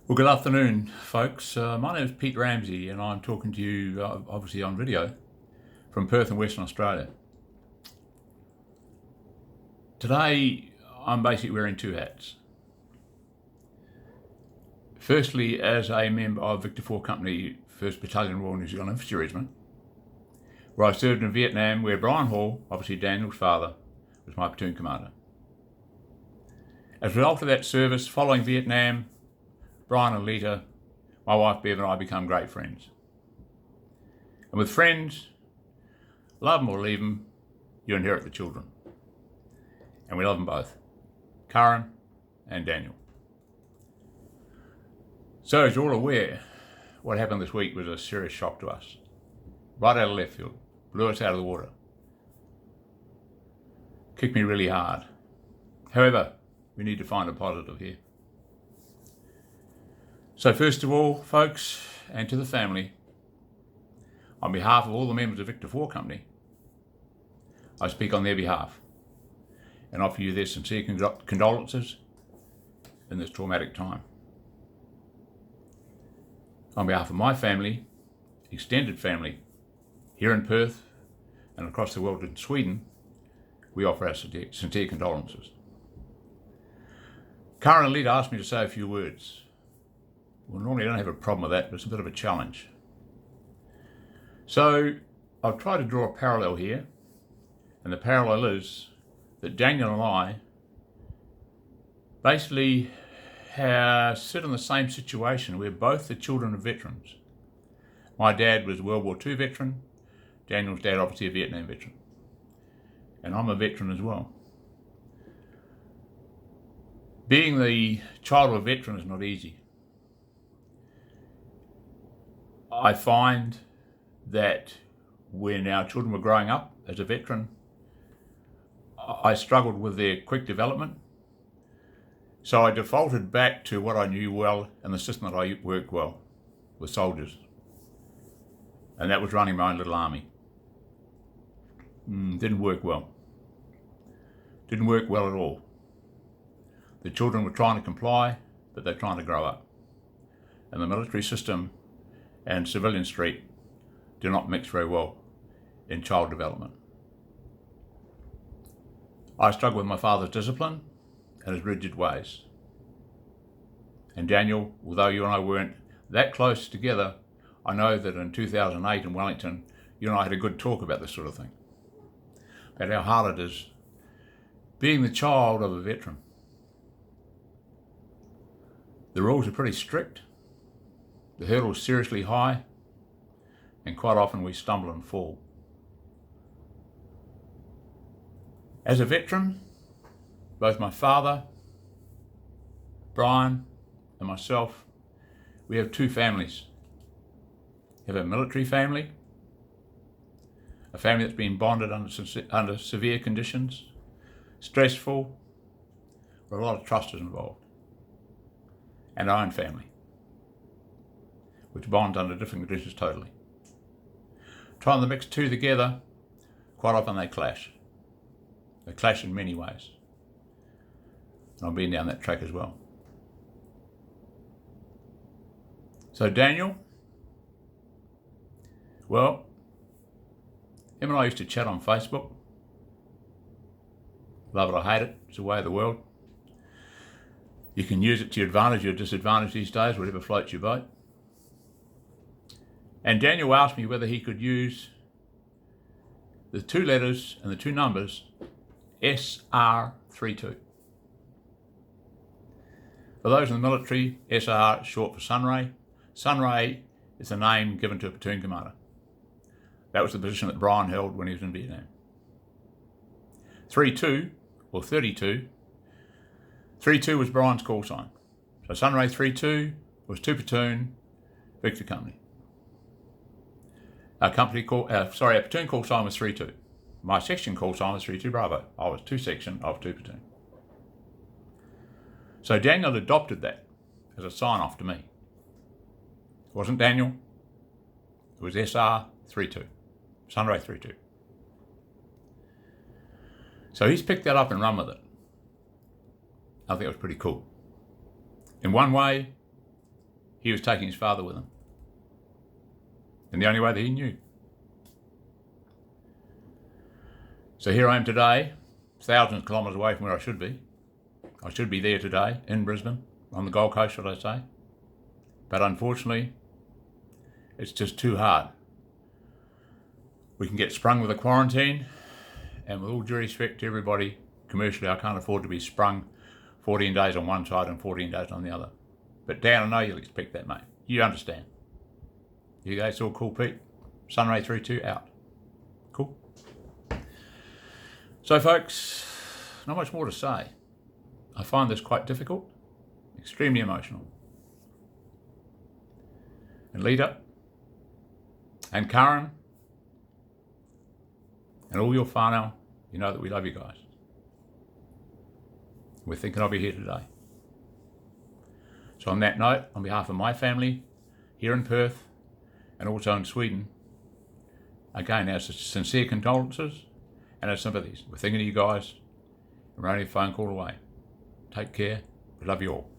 Well, good afternoon, folks. My name is Pete Ramsey, and I'm talking to you, obviously on video, from Perth in Western Australia. Today, I'm basically wearing two hats. Firstly, as a member of Victor 4 Company, 1st Battalion Royal New Zealand Infantry Regiment, where I served in Vietnam, where Brian Hall, obviously Daniel's father, was my platoon commander. As a result of that service, following Vietnam, Brian and Lita, my wife Bev, and I become great friends. And with friends, love them or leave them, you inherit the children. And we love them both, Karen and Daniel. So as you're all aware, what happened this week was a serious shock to us. Right out of left field, blew us out of the water. Kicked me really hard. However, we need to find a positive here. So first of all, folks, and to the family, on behalf of all the members of Victor 4 Company, I speak on their behalf and offer you their sincere condolences in this traumatic time. On behalf of my family, extended family, here in Perth and across the world in Sweden, we offer our sincere condolences. Karen and Lita asked me to say a few words. Well, normally I don't have a problem with that, but it's a bit of a challenge. So I'll try to draw a parallel here, and the parallel is that Daniel and I basically sit in the same situation. We're both the children of veterans. My dad was a World War II veteran, Daniel's dad obviously a Vietnam veteran, and I'm a veteran as well. Being the child of a veteran is not easy. I find that when our children were growing up as a veteran, I struggled with their quick development. So I defaulted back to what I knew well and the system that I worked well with soldiers. And that was running my own little army. Didn't work well. Didn't work well at all. The children were trying to comply, but they're trying to grow up. And the military system and civilian street do not mix very well in child development. I struggled with my father's discipline and his rigid ways. And Daniel, although you and I weren't that close together, I know that in 2008 in Wellington, you and I had a good talk about this sort of thing, about how hard it is being the child of a veteran. The rules are pretty strict. The hurdle is seriously high, and quite often we stumble and fall. As a veteran, both my father, Brian, and myself, we have two families. We have a military family, a family that's been bonded under severe conditions, stressful, where a lot of trust is involved, and our own family, which bonds under different conditions totally. Trying to mix two together, quite often they clash. They clash in many ways. And I've been down that track as well. So Daniel, well, him and I used to chat on Facebook. Love it or hate it, it's the way of the world. You can use it to your advantage or disadvantage these days, whatever floats your boat. And Daniel asked me whether he could use the two letters and the two numbers SR32. For those in the military, SR is short for Sunray. Sunray is the name given to a platoon commander. That was the position that Brian held when he was in Vietnam. 32, or 32, 32 was Brian's call sign. So Sunray 32 was 2 platoon, Victor Company. Our platoon call sign was 32. My section call sign was 32 Bravo. I was 2 section of 2 platoon. So Daniel adopted that as a sign off to me. It wasn't Daniel, it was SR32, Sunray 32. So he's picked that up and run with it. I think it was pretty cool. In one way, he was taking his father with him. In the only way that he knew. So here I am today, thousands of kilometres away from where I should be. I should be there today, in Brisbane, on the Gold Coast, should I say. But unfortunately, it's just too hard. We can get sprung with a quarantine, and with all due respect to everybody, commercially, I can't afford to be sprung 14 days on one side and 14 days on the other. But Dan, I know you'll expect that, mate. You understand. You guys all cool, Pete? SR32 out. Cool. So, folks, not much more to say. I find this quite difficult, extremely emotional. And Lita, and Karen, and all your whānau, you know that we love you guys. We're thinking of you here today. So on that note, on behalf of my family here in Perth and also in Sweden, again, our sincere condolences and our sympathies. We're thinking of you guys. We're only a phone call away. Take care. We love you all.